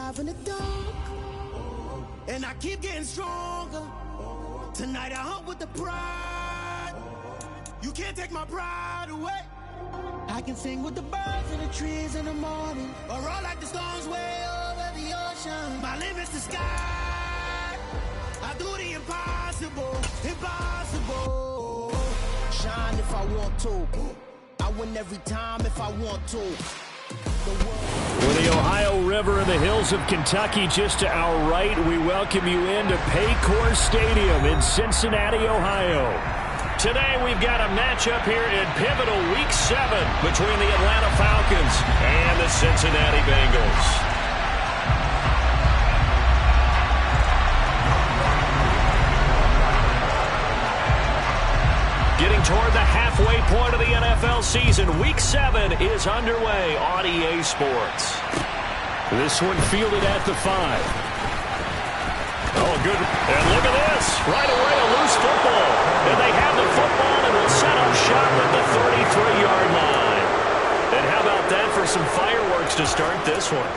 alive in the dark, and I keep getting stronger. Tonight I hunt with the pride. You can't take my pride away. I can sing with the birds and the trees in the morning, or roll like the storms way over the ocean. My limit's the sky. I do the impossible, impossible. Shine if I want to. I win every time if I want to. With the Ohio River and the hills of Kentucky just to our right, we welcome you into Paycor Stadium in Cincinnati, Ohio. Today we've got a matchup here in pivotal Week 7 between the Atlanta Falcons and the Cincinnati Bengals. Getting toward the halfway point of the NFL season, Week 7 is underway on EA Sports. This one fielded at the 5. Oh, good. And look at this. Right away, a loose football. And they have the football and will set up shop at the 33-yard line. And how about that for some fireworks to start this one?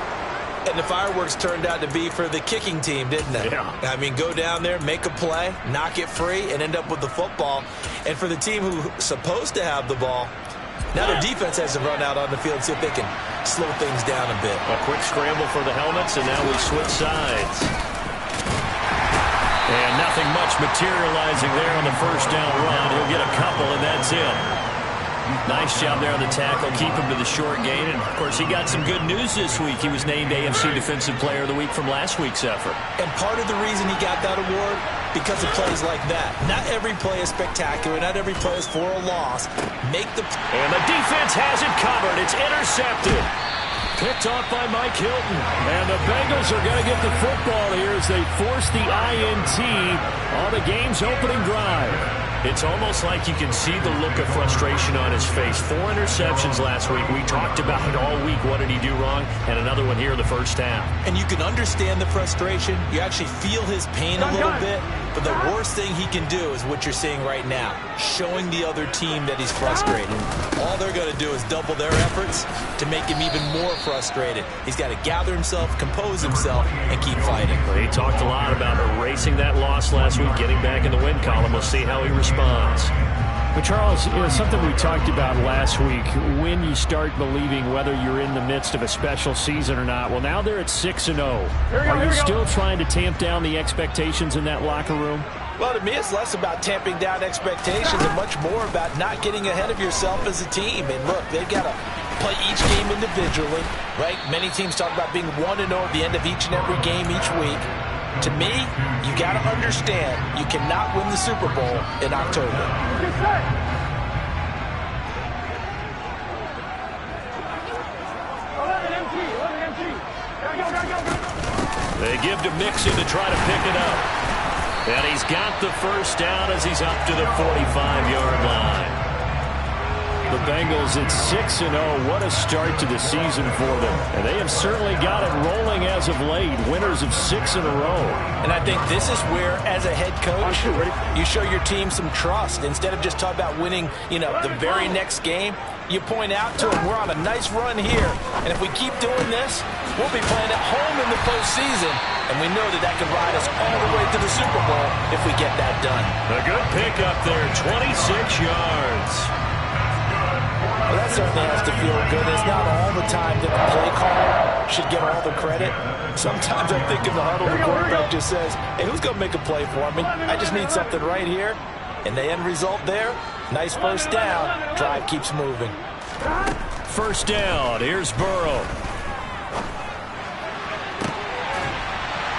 And the fireworks turned out to be for the kicking team, didn't they? Yeah. I mean, go down there, make a play, knock it free, and end up with the football. And for the team who's supposed to have the ball, now their defense has to run out on the field, see if they can slow things down a bit. A quick scramble for the helmets, and now we switch sides. And nothing much materializing there on the first down run. He'll get a couple, and that's it. Nice job there on the tackle. Keep him to the short gain. And, of course, he got some good news this week. He was named AFC Defensive Player of the Week from last week's effort. And part of the reason he got that award, because of plays like that. Not every play is spectacular. Not every play is for a loss. And the defense has it covered. It's intercepted. Picked off by Mike Hilton. And the Bengals are going to get the football here as they force the INT on the game's opening drive. It's almost like you can see the look of frustration on his face. 4 interceptions last week. We talked about it all week. What did he do wrong? And another one here in the first half. And you can understand the frustration. You actually feel his pain a little bit. But the worst thing he can do is what you're seeing right now, showing the other team that he's frustrated. All they're going to do is double their efforts to make him even more frustrated. He's got to gather himself, compose himself, and keep fighting. Well, he talked a lot about erasing that loss last week, getting back in the win column. We'll see how he responds. But, Charles, something we talked about last week, when you start believing whether you're in the midst of a special season or not. Well, now they're at 6-0. Are you still trying to tamp down the expectations in that locker room? Well, to me, it's less about tamping down expectations and much more about not getting ahead of yourself as a team. And, look, they've got to play each game individually, right? Many teams talk about being 1-0 at the end of each and every game each week. To me, you got to understand you cannot win the Super Bowl in October. Yes, sir. They give to Mixon to try to pick it up. And he's got the first down as he's up to the 45-yard line. The Bengals at 6-0. What a start to the season for them. And they have certainly got it rolling as of late. Winners of 6 in a row. And I think this is where, as a head coach, you show your team some trust. Instead of just talking about winning, the very next game, you point out to them, we're on a nice run here. And if we keep doing this, we'll be playing at home in the postseason. And we know that can ride us all the way to the Super Bowl if we get that done. A good pickup there, 26 yards. Well, that certainly has to feel good. It's not all the time that the play caller should get all the credit. Sometimes I think in the huddle, the quarterback just says, hey, who's going to make a play for me? I just need something right here. And the end result there, nice first down. Drive keeps moving. First down. Here's Burrow.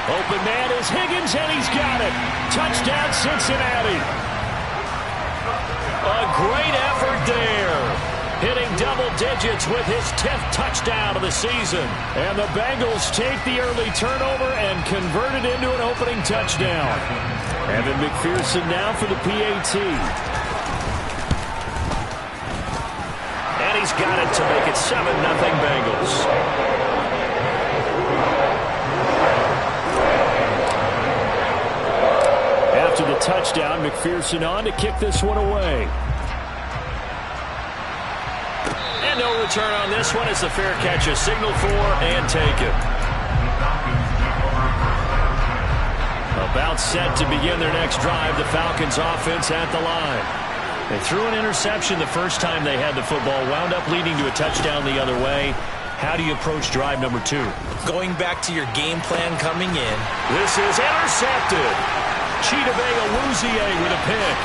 Open man is Higgins, and he's got it. Touchdown, Cincinnati. A great effort there. Hitting double digits with his 10th touchdown of the season. And the Bengals take the early turnover and convert it into an opening touchdown. Evan McPherson now for the PAT. And he's got it to make it 7-0 Bengals. After the touchdown, McPherson on to kick this one away. And no return on this one as the fair catch is signaled for and taken. About set to begin their next drive, the Falcons offense at the line. They threw an interception the first time they had the football, wound up leading to a touchdown the other way. How do you approach drive number 2? Going back to your game plan coming in. This is intercepted. Chidobe Awuzie with a pick.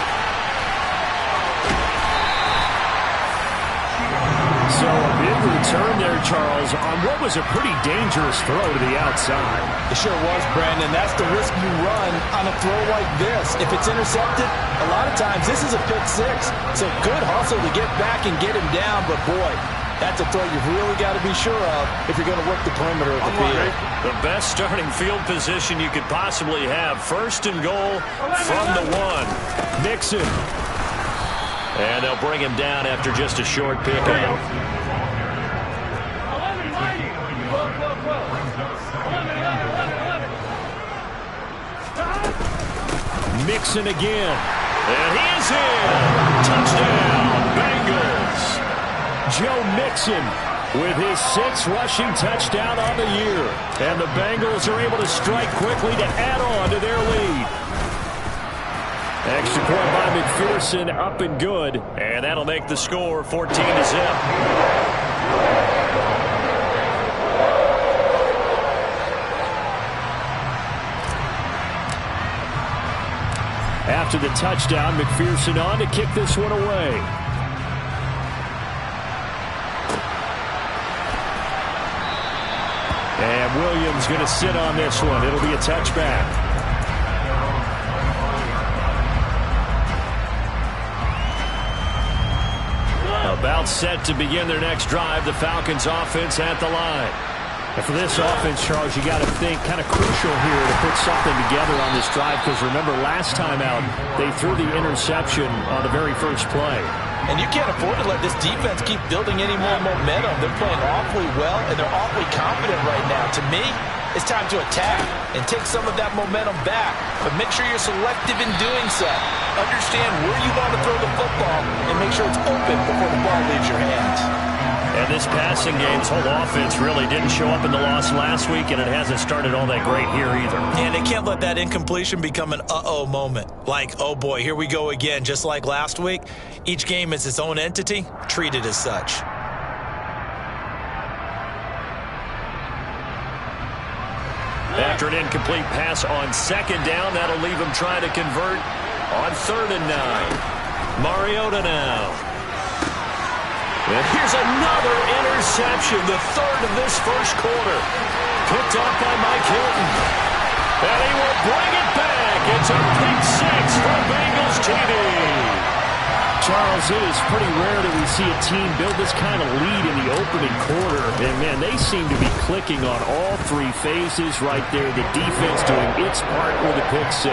So a big return there, Charles, on what was a pretty dangerous throw to the outside. It sure was, Brandon. That's the risk you run on a throw like this. If it's intercepted, a lot of times this is a pick 6. So good hustle to get back and get him down, but boy, that's a throw you've really got to be sure of if you're going to work the perimeter of the field. The best starting field position you could possibly have. First and goal from the 1. Mixon. And they'll bring him down after just a short pickup. Mixon again. And he is in. Touchdown, Bengals. Joe Mixon with his 6th rushing touchdown on the year. And the Bengals are able to strike quickly to add on to their lead. Extra point by McPherson, up and good. And that'll make the score 14-0. After the touchdown, McPherson on to kick this one away. And Williams going to sit on this one. It'll be a touchback. About set to begin their next drive, the Falcons offense at the line. And for this offense, Charles, you got to think kind of crucial here to put something together on this drive, because remember last time out they threw the interception on the very first play. And you can't afford to let this defense keep building any more momentum. They're playing awfully well, and they're awfully confident right now. To me, it's time to attack and take some of that momentum back. But make sure you're selective in doing so. Understand where you want to throw the football and make sure it's open before the ball leaves your hands. And this passing game's whole offense really didn't show up in the loss last week, and it hasn't started all that great here either. And they can't let that incompletion become an uh-oh moment. Like, oh boy, here we go again, just like last week. Each game is its own entity, treated as such. After an incomplete pass on second down, that'll leave him trying to convert on 3rd and 9. Mariota now. And here's another interception, the 3rd of this first quarter. Picked off by Mike Hilton. And he will bring it back. It's a pick 6 for Bengals TV. Charles, it is pretty rare that we see a team build this kind of lead in the opening quarter. And, man, they seem to be clicking on all 3 phases right there. The defense doing its part with a pick 6.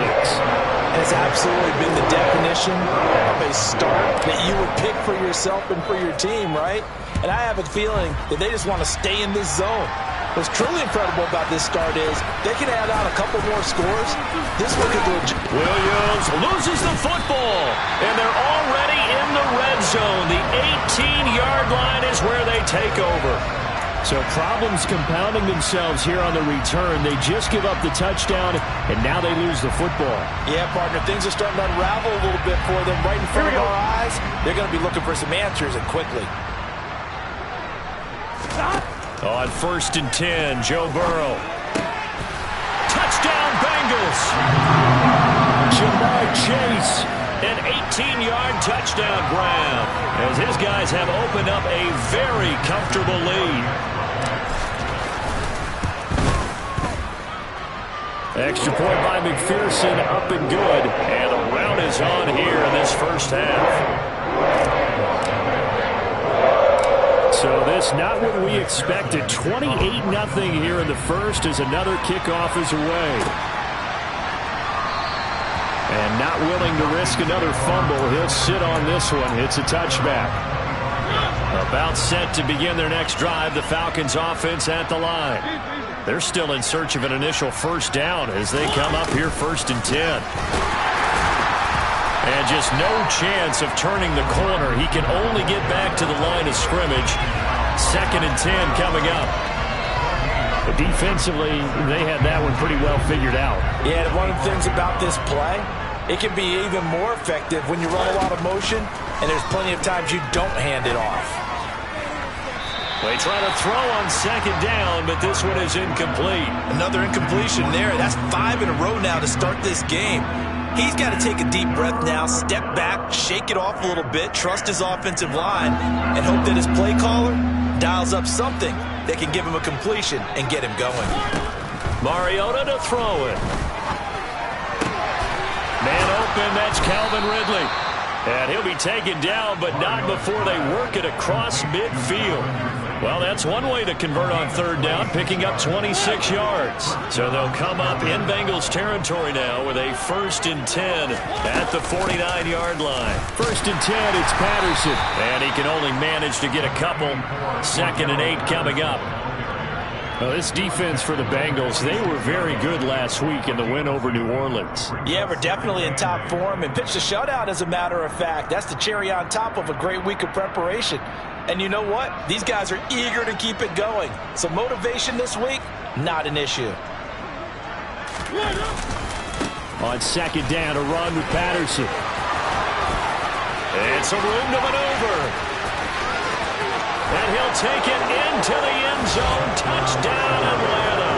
Has absolutely been the definition of a start that you would pick for yourself and for your team, right? And I have a feeling that they just want to stay in this zone. What's truly incredible about this start is they can add on a couple more scores. This one could do it. Williams loses the football, and they're already in the red zone. The 18-yard line is where they take over. So problems compounding themselves here on the return. They just give up the touchdown, and now they lose the football. Yeah, partner, things are starting to unravel a little bit for them right in front of our eyes. They're going to be looking for some answers, and quickly. On 1st and 10, Joe Burrow. Touchdown, Bengals. Jamar Chase, an 18-yard touchdown grab, as his guys have opened up a very comfortable lead. Extra point by McPherson, up and good. And the rout is on here in this first half. So this not what we expected. 28-0 here in the first as another kickoff is away. And not willing to risk another fumble. He'll sit on this one. It's a touchback. About set to begin their next drive. The Falcons offense at the line. They're still in search of an initial first down as they come up here 1st and 10. And just no chance of turning the corner. He can only get back to the line of scrimmage. 2nd and 10 coming up. But defensively, they had that one pretty well figured out. Yeah, and one of the things about this play, it can be even more effective when you run a lot of motion, and there's plenty of times you don't hand it off. They try to throw on second down, but this one is incomplete. Another incompletion there. That's 5 in a row now to start this game. He's got to take a deep breath now, step back, shake it off a little bit, trust his offensive line, and hope that his play caller dials up something that can give him a completion and get him going. Mariota to throw it. Man open, that's Calvin Ridley. And he'll be taken down, but not before they work it across midfield. Well, that's one way to convert on third down, picking up 26 yards. So they'll come up in Bengals territory now with a 1st and 10 at the 49-yard line. 1st and 10, it's Patterson. And he can only manage to get a couple. 2nd and 8 coming up. Well, this defense for the Bengals, they were very good last week in the win over New Orleans. Yeah, we're definitely in top form and pitched a shutout, as a matter of fact. That's the cherry on top of a great week of preparation. And you know what? These guys are eager to keep it going. So motivation this week, not an issue. On 2nd down, a run with Patterson. It's a room to maneuver. And he'll take it into the end zone. Touchdown, Atlanta.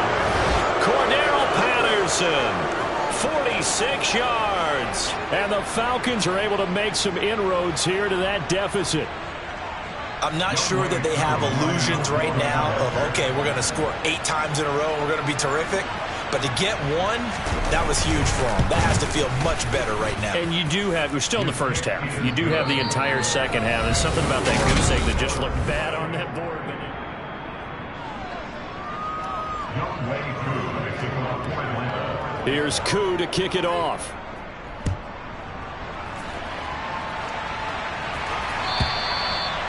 Cordarrelle Patterson, 46 yards. And the Falcons are able to make some inroads here to that deficit. I'm not sure that they have illusions right now of, okay, we're going to score 8 times in a row and we're going to be terrific. But to get one, that was huge for them. That has to feel much better right now. And you do have, we're still in the first half. You do have the entire second half. There's something about that goose egg that just looked bad on that board. Here's Koo to kick it off.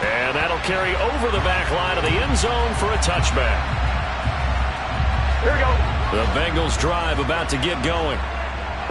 And that'll carry over the back line of the end zone for a touchback. Here we go. The Bengals drive about to get going.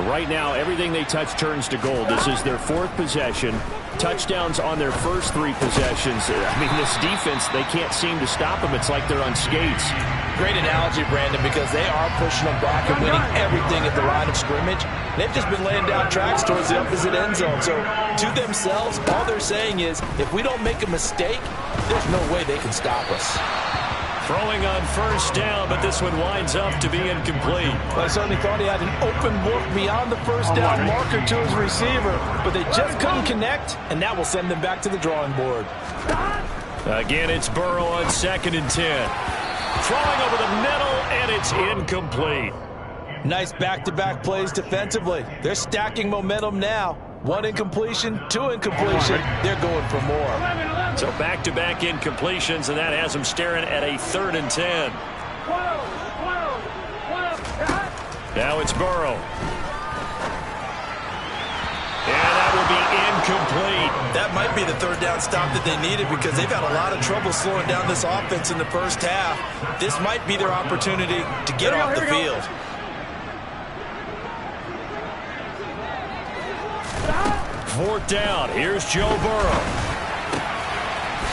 Right now, everything they touch turns to gold. This is their 4th possession. Touchdowns on their first 3 possessions. I mean, this defense, they can't seem to stop them. It's like they're on skates. Great analogy, Brandon, because they are pushing them back and winning everything at the line of scrimmage. They've just been laying down tracks towards the opposite end zone. So, to themselves, all they're saying is, if we don't make a mistake, there's no way they can stop us. Throwing on 1st down, but this one winds up to be incomplete. I certainly thought he had an open look beyond the 1st down marker to his receiver, but they just couldn't connect, and that will send them back to the drawing board. Again, it's Burrow on 2nd and 10. Throwing over the middle, and it's incomplete. Nice back-to-back plays defensively. They're stacking momentum now. 1 incompletion, 2 incompletion. They're going for more. So back-to-back incompletions, and that has them staring at a 3rd and 10. Now it's Burrow. And that will be incomplete. That might be the 3rd down stop that they needed because they've had a lot of trouble slowing down this offense in the first half. This might be their opportunity to get off the field. 4th down. Here's Joe Burrow.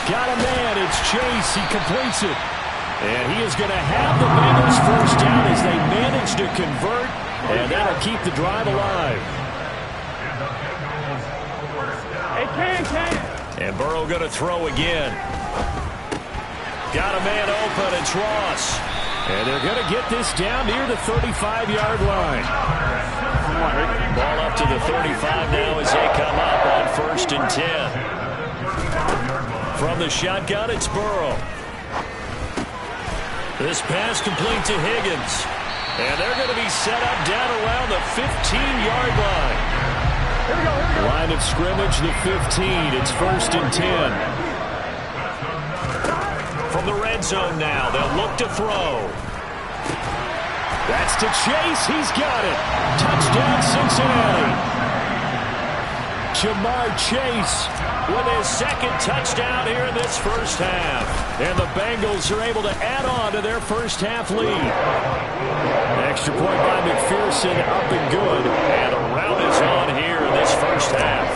Got a man. It's Chase. He completes it. And he is going to have the Bengals 1st down as they manage to convert. And that'll keep the drive alive. And Burrow going to throw again. Got a man open. It's Ross. And they're going to get this down near the 35-yard line. Ball up to the 35 now as they come up on 1st and 10. From the shotgun, it's Burrow. This pass complete to Higgins. And they're going to be set up down around the 15-yard line. Line of scrimmage, the 15. It's 1st and 10. From the red zone now, they'll look to throw. That's to Chase. He's got it. Touchdown, Cincinnati. Jamar Chase with his 2nd touchdown here in this first half. And the Bengals are able to add on to their first half lead. Extra point by McPherson, up and good. And a rout is on here in this first half.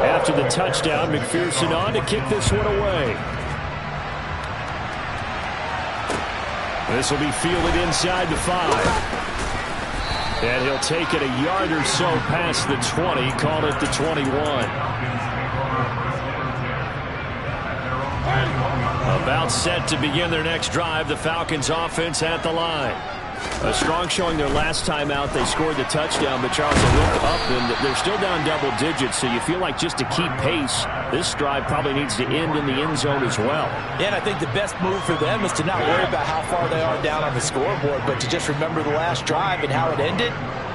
After the touchdown, McPherson on to kick this one away. This will be fielded inside the 5. And he'll take it a yard or so past the 20, called it the 21. About set to begin their next drive, the Falcons offense at the line. A strong showing their last time out. They scored the touchdown, but Charles, they looked up and they're still down double digits, so you feel like just to keep pace, this drive probably needs to end in the end zone as well. Yeah, and I think the best move for them is to not worry about how far they are down on the scoreboard, but to just remember the last drive and how it ended.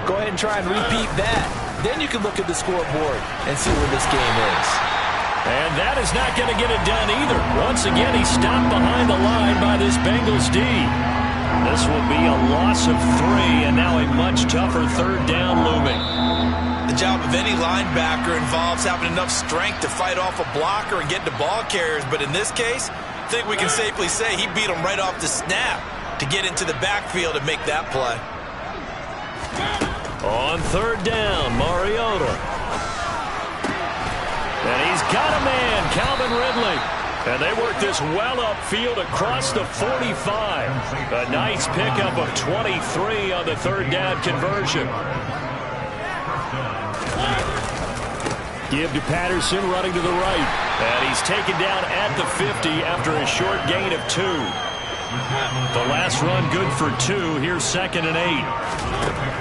Go ahead and try and repeat that. Then you can look at the scoreboard and see where this game is. And that is not going to get it done either. Once again, he's stopped behind the line by this Bengals D. This will be a loss of 3, and now a much tougher third down looming. The job of any linebacker involves having enough strength to fight off a blocker and get to ball carriers, but in this case, I think we can safely say he beat him right off the snap to get into the backfield and make that play. On third down, Mariota. And he's got a man, Calvin Ridley. And they work this well upfield across the 45. A nice pickup of 23 on the third down conversion. Give to Patterson running to the right. And he's taken down at the 50 after a short gain of 2. The last run good for 2. Here's 2nd and 8.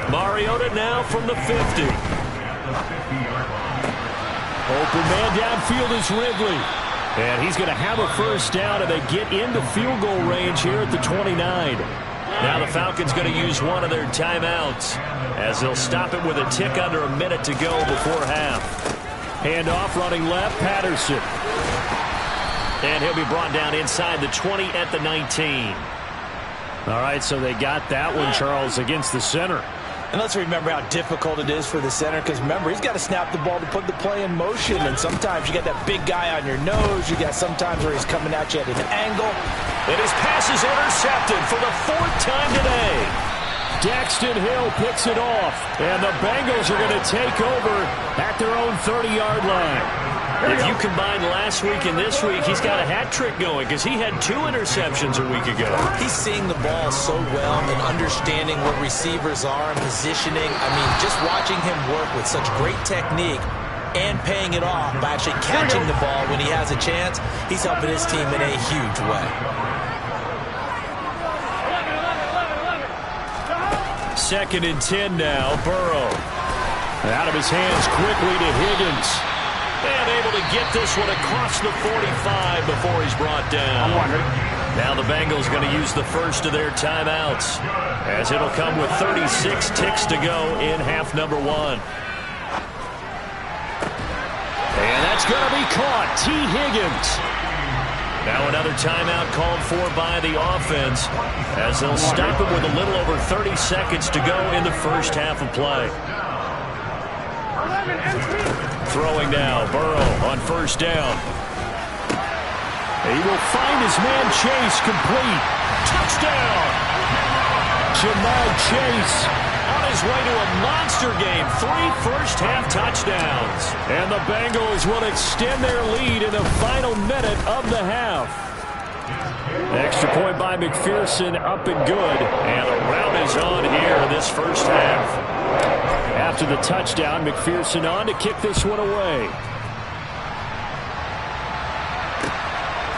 Mariota now from the 50. Open man downfield is Ridley. And he's going to have a first down, and they get into field goal range here at the 29. Now the Falcons going to use one of their timeouts as they'll stop it with a tick under a minute to go before half. Handoff running left, Patterson. And he'll be brought down inside the 20 at the 19. All right, so they got that one, Charles, against the center. And let's remember how difficult it is for the center, because remember, he's got to snap the ball to put the play in motion, and sometimes you got that big guy on your nose. You got sometimes where he's coming at you at an angle. And his pass is intercepted for the 4th time today. Daxton Hill picks it off, and the Bengals are going to take over at their own 30-yard line. If you combine last week and this week, he's got a hat trick going because he had 2 interceptions a week ago. He's seeing the ball so well and understanding where receivers are and positioning. I mean, just watching him work with such great technique and paying it off by actually catching the ball when he has a chance, he's helping his team in a huge way. 2nd and 10 now, Burrow. Out of his hands quickly to Higgins. And able to get this one across the 45 before he's brought down. Now the Bengals going to use the first of their timeouts, as it'll come with 36 ticks to go in half number 1. And that's going to be caught. T. Higgins. Now another timeout called for by the offense, as they'll stop it with a little over 30 seconds to go in the first half of play. Throwing now, Burrow on first down. He will find his man Chase, complete. Touchdown! Jamar Chase on his way to a monster game. 3 first-half touchdowns. And the Bengals will extend their lead in the final minute of the half. Extra point by McPherson, up and good. And the rout is on here in this first half. After the touchdown, McPherson on to kick this one away.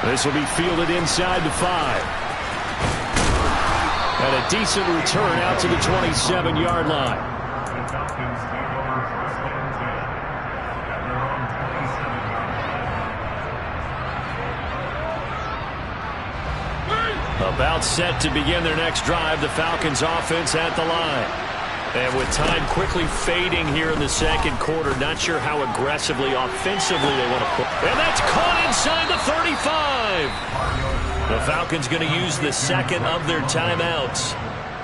This will be fielded inside the 5. And a decent return out to the 27-yard line. About set to begin their next drive, the Falcons offense at the line. And with time quickly fading here in the second quarter, not sure how aggressively, offensively they want to put. And that's caught inside the 35. The Falcons going to use the second of their timeouts,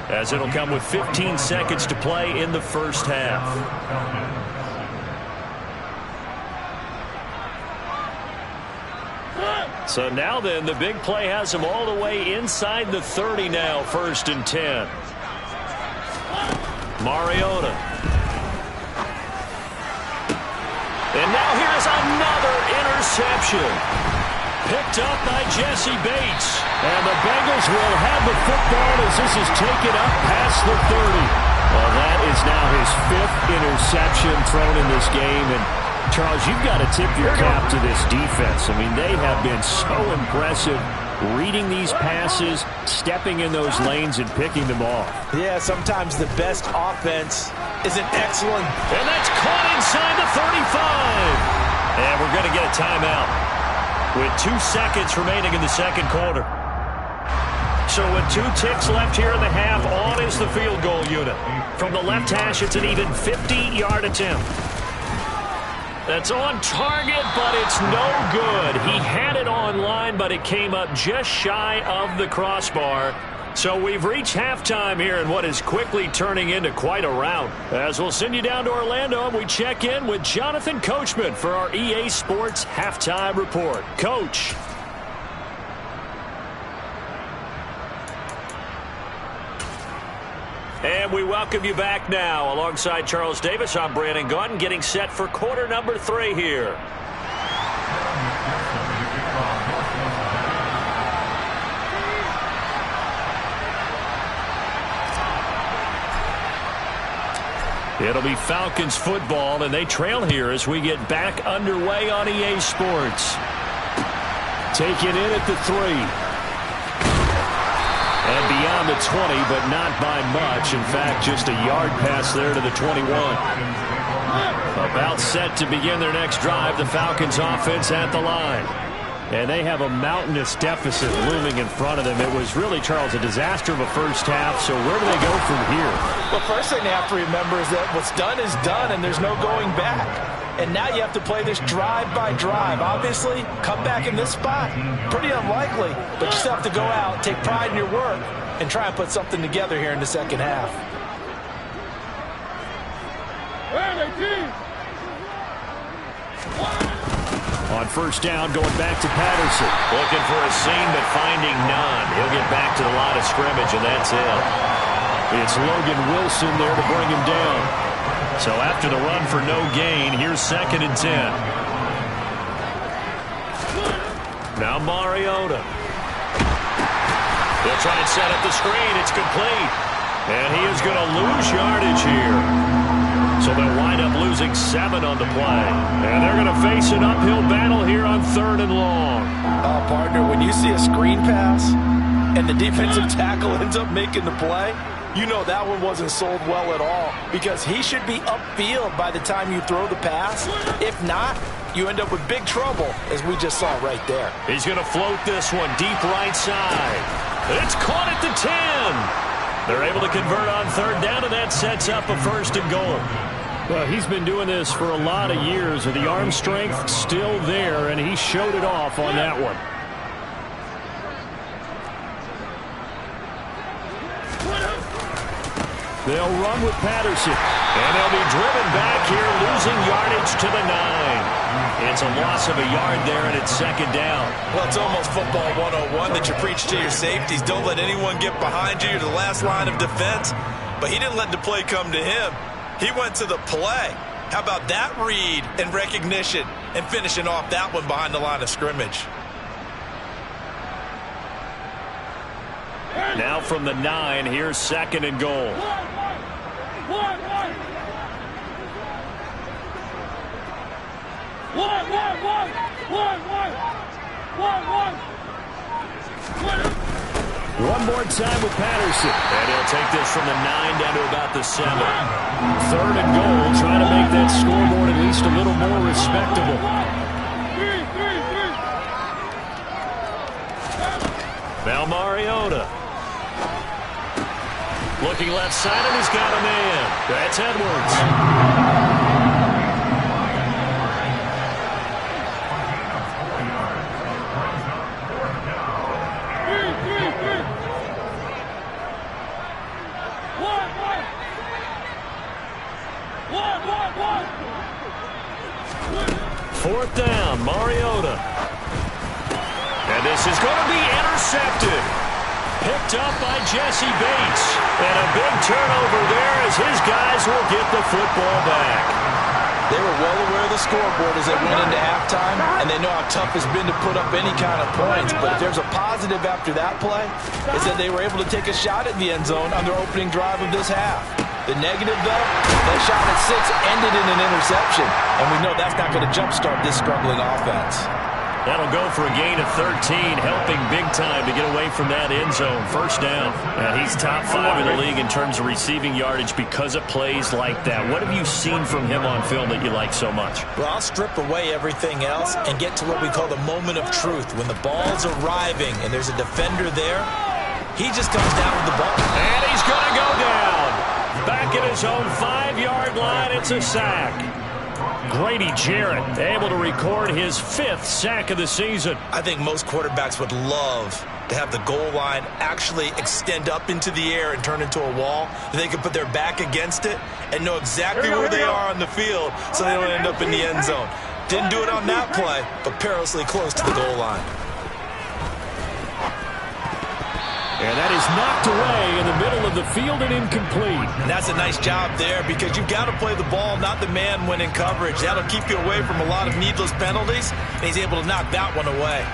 as it'll come with 15 seconds to play in the first half. So now then, the big play has them all the way inside the 30 now, 1st and 10. Mariota. And now here's another interception. Picked up by Jesse Bates. And the Bengals will have the football as this is taken up past the 30. Well, that is now his 5th interception thrown in this game. And, Charles, you've got to tip your cap to this defense. I mean, they have been so impressive reading these passes, stepping in those lanes, and picking them off. Yeah, sometimes the best offense is an excellent. And that's caught inside the 35. And we're going to get a timeout with 2 seconds remaining in the second quarter. So with 2 ticks left here in the half, on is the field goal unit. From the left hash, it's an even 50-yard attempt. That's on target, but it's no good. He had it on line, but it came up just shy of the crossbar. So we've reached halftime here in what is quickly turning into quite a rout. As we'll send you down to Orlando, and we check in with Jonathan Coachman for our EA Sports Halftime Report. Coach. And we welcome you back now. Alongside Charles Davis, I'm Brandon Gaudin, getting set for quarter number 3 here. It'll be Falcons football, and they trail here as we get back underway on EA Sports. Take it in at the 3. And beyond the 20, but not by much. In fact, just a yard pass there to the 21. About set to begin their next drive, the Falcons offense at the line. And they have a mountainous deficit looming in front of them. It was really, Charles, a disaster of a first half. So where do they go from here? Well, first thing they have to remember is that what's done is done, and there's no going back. And now you have to play this drive by drive. Obviously, come back in this spot, pretty unlikely. But you still have to go out, take pride in your work, and try and put something together here in the second half. On first down, going back to Patterson. Looking for a seam, but finding none. He'll get back to the line of scrimmage, and that's it. It's Logan Wilson there to bring him down. So after the run for no gain, here's 2nd and 10. Now Mariota. They'll try and set up the screen. It's complete. And he is going to lose yardage here. So they'll wind up losing 7 on the play. And they're going to face an uphill battle here on 3rd and long. Partner, when you see a screen pass and the defensive tackle ends up making the play, you know that one wasn't sold well at all, because he should be upfield by the time you throw the pass. If not, you end up with big trouble, as we just saw right there. He's going to float this one deep right side. It's caught at the 10. They're able to convert on 3rd down, and that sets up a 1st and goal. Well, he's been doing this for a lot of years, and the arm strength still there, and he showed it off on that one. They'll run with Patterson, and they'll be driven back here, losing yardage to the 9. It's a loss of a yard there, and it's 2nd down. Well, it's almost football 101 that you preach to your safeties. Don't let anyone get behind you. You're the last line of defense. But he didn't let the play come to him. He went to the play. How about that read and recognition and finishing off that one behind the line of scrimmage? Now from the 9, here's 2nd and goal. One more time with Patterson. And he'll take this from the 9 down to about the 7. 3rd and goal, trying to make that scoreboard at least a little more respectable. Now Mariota. Looking left side, and he's got a man. That's Edwards. Fourth down, Mariota. And this is going to be intercepted. Picked up by Jesse Bates. And a big turnover there as his guys will get the football back. They were well aware of the scoreboard as they went into halftime, and they know how tough it's been to put up any kind of points. But if there's a positive after that play, it's that they were able to take a shot at the end zone on their opening drive of this half. The negative, though, that shot at 6 ended in an interception, and we know that's not going to jumpstart this struggling offense. That'll go for a gain of 13, helping big time to get away from that end zone. First down. And he's top 5 in the league in terms of receiving yardage because of plays like that. What have you seen from him on film that you like so much? Well, I'll strip away everything else and get to what we call the moment of truth. When the ball's arriving and there's a defender there, he just comes down with the ball. And he's going to go down. Back at his own 5-yard line, it's a sack. Grady Jarrett able to record his 5th sack of the season. I think most quarterbacks would love to have the goal line actually extend up into the air and turn into a wall. They can put their back against it and know exactly where they are on the field so they don't end up in the end zone. Didn't do it on that play, but perilously close to the goal line. And that is knocked away in the middle of the field and incomplete. And that's a nice job there because you've got to play the ball, not the man when in coverage. That'll keep you away from a lot of needless penalties, and he's able to knock that one away.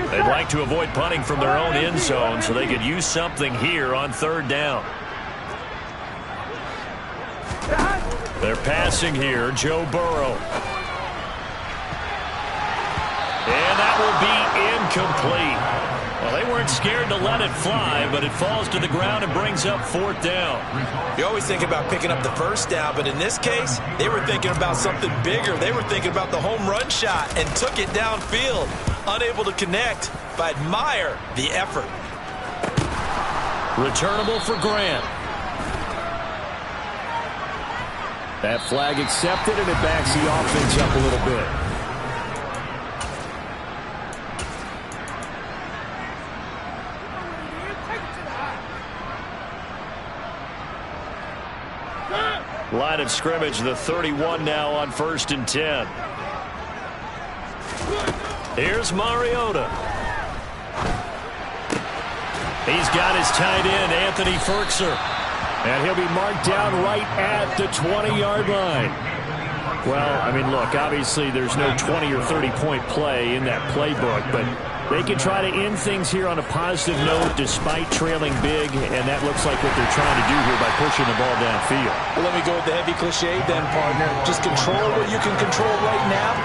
They'd like to avoid punting from their own end zone so they could use something here on 3rd down. They're passing here, Joe Burrow. And that will be incomplete. Well, they weren't scared to let it fly, but it falls to the ground and brings up 4th down. You always think about picking up the first down, but in this case, they were thinking about something bigger. They were thinking about the home run shot and took it downfield. Unable to connect, but admire the effort. Returnable for Grant. That flag accepted, and it backs the offense up a little bit. Line of scrimmage, the 31 now on 1st and 10. Here's Mariota. He's got his tight end, Anthony Ferkser. And he'll be marked down right at the 20-yard line. Well, I mean, look, obviously there's no 20 or 30-point play in that playbook, but they can try to end things here on a positive note despite trailing big, and that looks like what they're trying to do here by pushing the ball downfield. Well, let me go with the heavy cliche then, partner. Just control what you can control right now,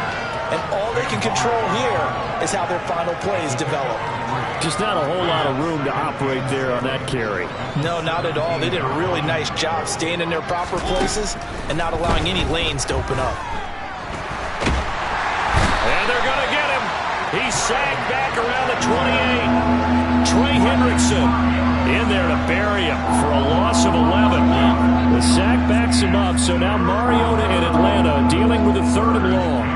and all they can control here is how their final plays develop. Just not a whole lot of room to operate there on that carry. No, not at all. They did a really nice job staying in their proper places and not allowing any lanes to open up. And they're going to get him. He's sagged back around the 28. Trey Hendrickson in there to bury him for a loss of 11. The sack backs him up, so now Mariota in Atlanta dealing with a 3rd and long.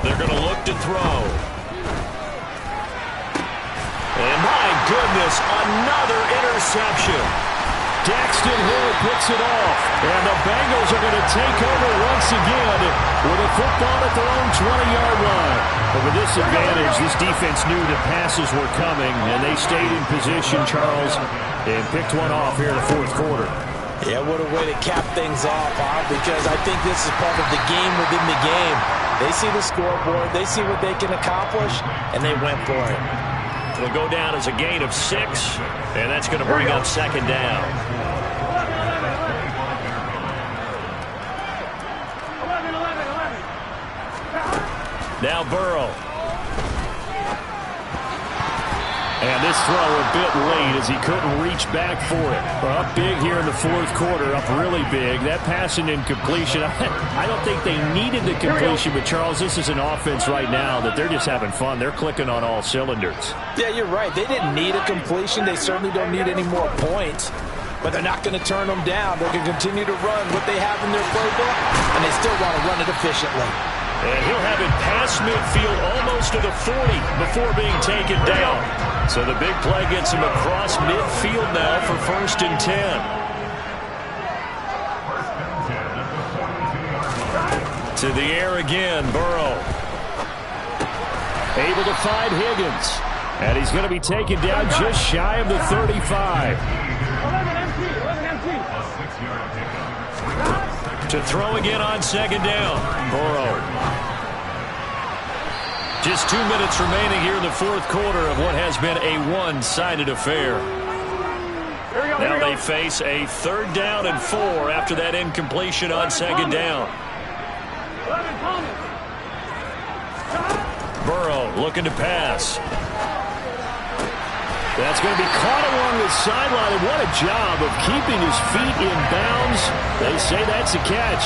They're going to look to throw. And my goodness, another interception. Daxton Hill picks it off. And the Bengals are going to take over once again with a football at their own 20-yard line. But with this advantage, this defense knew the passes were coming, and they stayed in position, Charles, and picked one off here in the 4th quarter. Yeah, what a way to cap things off, huh? Because I think this is part of the game within the game. They see the scoreboard, they see what they can accomplish, and they went for it. It'll go down as a gain of 6, and that's going to bring up 2nd down. Now Burrow. And this throw a bit late as he couldn't reach back for it. Well, up big here in the 4th quarter, up really big. That pass and incompletion, I don't think they needed the completion, but Charles, this is an offense right now that they're just having fun. They're clicking on all cylinders. Yeah, you're right. They didn't need a completion. They certainly don't need any more points. But they're not going to turn them down. They're going to continue to run what they have in their playbook, and they still want to run it efficiently. And he'll have it past midfield almost to the 40 before being taken down. So the big play gets him across midfield now for 1st and 10. To the air again, Burrow. Able to find Higgins. And he's going to be taken down just shy of the 35. To throw again on second down, Burrow. Just 2 minutes remaining here in the fourth quarter of what has been a one-sided affair. Now they face a 3rd down and 4 after that incompletion on second down. Burrow looking to pass. That's going to be caught along the sideline, and what a job of keeping his feet in bounds. They say that's a catch.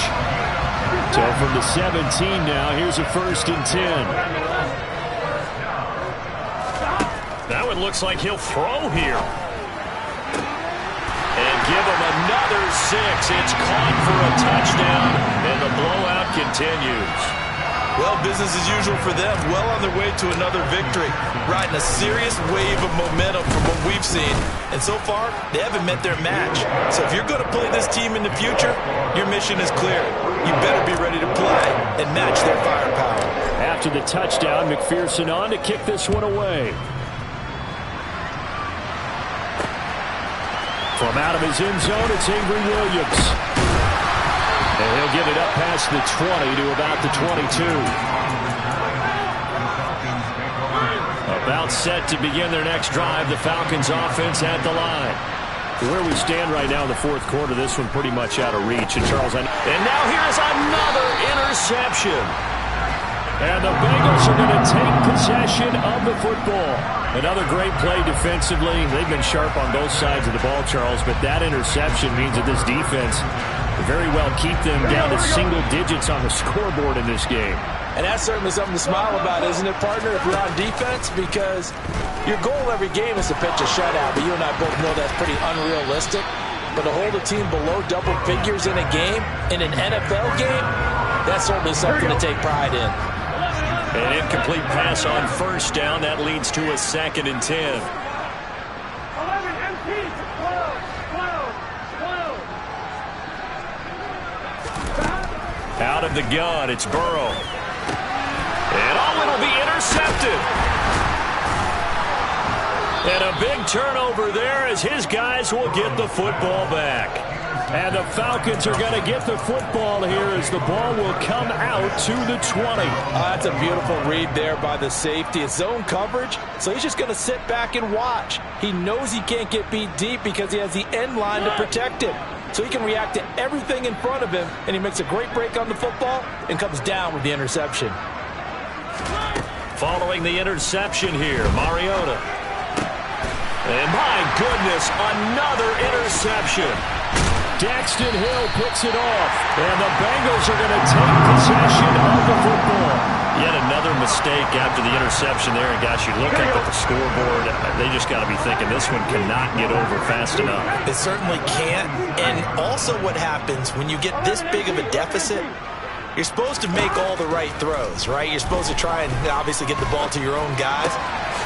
So from the 17 now, here's a 1st and 10. That one looks like he'll throw here. And give him another 6. It's caught for a touchdown, and the blowout continues. Well, business as usual for them. Well on their way to another victory. Riding a serious wave of momentum from what we've seen. And so far, they haven't met their match. So if you're going to play this team in the future, your mission is clear. You better be ready to play and match their firepower. After the touchdown, McPherson on to kick this one away. From out of his end zone, it's Avery Williams. And he'll get it up past the 20 to about the 22. About set to begin their next drive. The Falcons offense at the line. Where we stand right now in the fourth quarter, this one pretty much out of reach. And Charles, and now here's another interception. And the Bengals are going to take possession of the football. Another great play defensively. They've been sharp on both sides of the ball, Charles, but that interception means that this defense very well keep them down to single digits on the scoreboard in this game. And that's certainly something to smile about, isn't it, partner, if you're on defense? Because your goal every game is to pitch a shutout, but you and I both know that's pretty unrealistic. But to hold a team below double figures in a game, in an NFL game, that's certainly something to take pride in. An incomplete pass on 1st down. That leads to a 2nd and 10. Out of the gun, it's Burrow. And it'll be intercepted. And a big turnover there as his guys will get the football back. And the Falcons are going to get the football here as the ball will come out to the 20. That's a beautiful read there by the safety. It's zone coverage, so he's just going to sit back and watch. He knows he can't get beat deep because he has the end line to protect him. So he can react to everything in front of him, and he makes a great break on the football and comes down with the interception. Following the interception here, Mariota. And my goodness, another interception. Daxton Hill picks it off, and the Bengals are going to take possession of the football. Yet another mistake after the interception there, and gosh, you look up at the scoreboard, they just got to be thinking this one cannot get over fast enough. It certainly can't, and also what happens when you get this big of a deficit, you're supposed to make all the right throws, right? You're supposed to try and obviously get the ball to your own guys.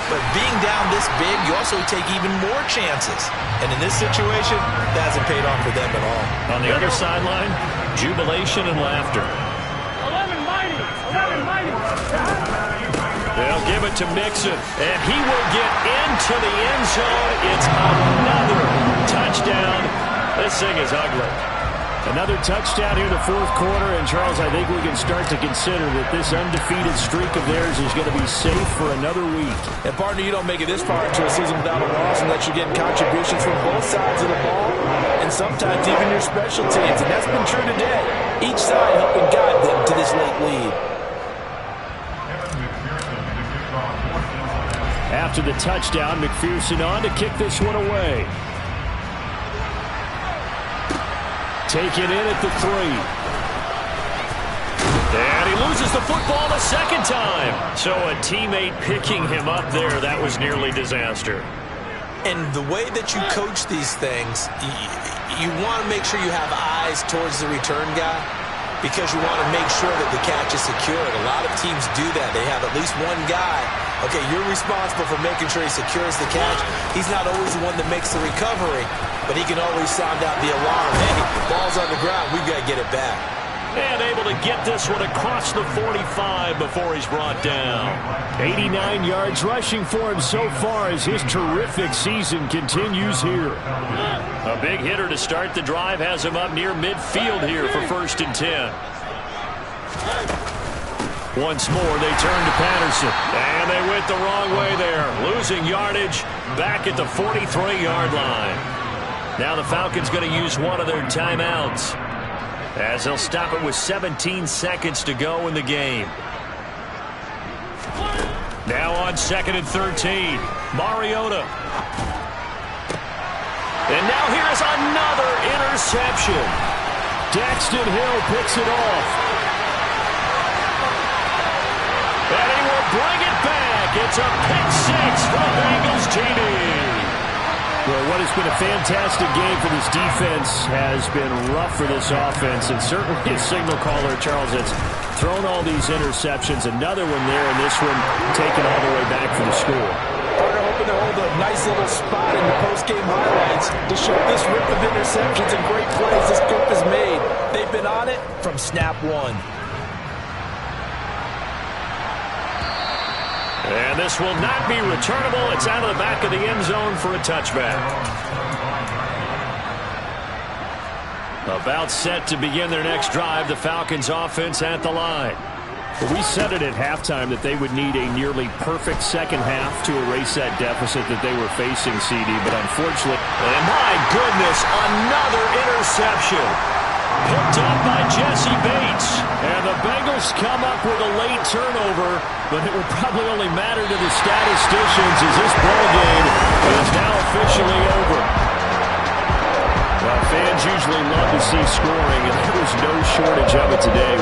But being down this big, you also take even more chances. And in this situation, that hasn't paid off for them at all. On the other sideline, jubilation and laughter. 11 mighty. They'll give it to Mixon, and he will get into the end zone. It's another touchdown. This thing is ugly. Another touchdown here in the fourth quarter, and Charles, I think we can start to consider that this undefeated streak of theirs is going to be safe for another week. And partner, you don't make it this far into a season without a loss unless you're getting contributions from both sides of the ball, and sometimes even your special teams, and that's been true today. Each side helping guide them to this late lead. After the touchdown, McPherson on to kick this one away. Taken in at the 3. And he loses the football the second time. So a teammate picking him up there, that was nearly disaster. And the way that you coach these things, you want to make sure you have eyes towards the return guy because you want to make sure that the catch is secured. A lot of teams do that. They have at least one guy. Okay, you're responsible for making sure he secures the catch. He's not always the one that makes the recovery, but he can always sound out the alarm. Hey, ball's on the ground. We've got to get it back. And able to get this one across the 45 before he's brought down. 89 yards rushing for him so far as his terrific season continues here. A big hitter to start the drive has him up near midfield here for 1st and 10. Once more, they turn to Patterson. And they went the wrong way there. Losing yardage back at the 43-yard line. Now the Falcons going to use one of their timeouts, as they'll stop it with 17 seconds to go in the game. Now on 2nd and 13, Mariota. And now here's another interception. Daxton Hill picks it off. And he will bring it back. It's a pick six for the Bengals TD. Well, what has been a fantastic game for this defense has been rough for this offense, and certainly a signal caller, Charles, that's thrown all these interceptions. Another one there, and this one taken all the way back for the score. Partner hoping to hold a nice little spot in the post-game highlights to show this rip of interceptions and great plays this group has made. They've been on it from snap one. And this will not be returnable. It's out of the back of the end zone for a touchback. About set to begin their next drive, the Falcons offense at the line. Well, we said it at halftime that they would need a nearly perfect second half to erase that deficit that they were facing, CD, but unfortunately... And my goodness, another interception. Picked up by Jesse Bates. And the Bengals come up with a late turnover, but it will probably only matter to the statisticians as this ball game is now officially over. Well, fans usually love to see scoring, and there was no shortage of it today.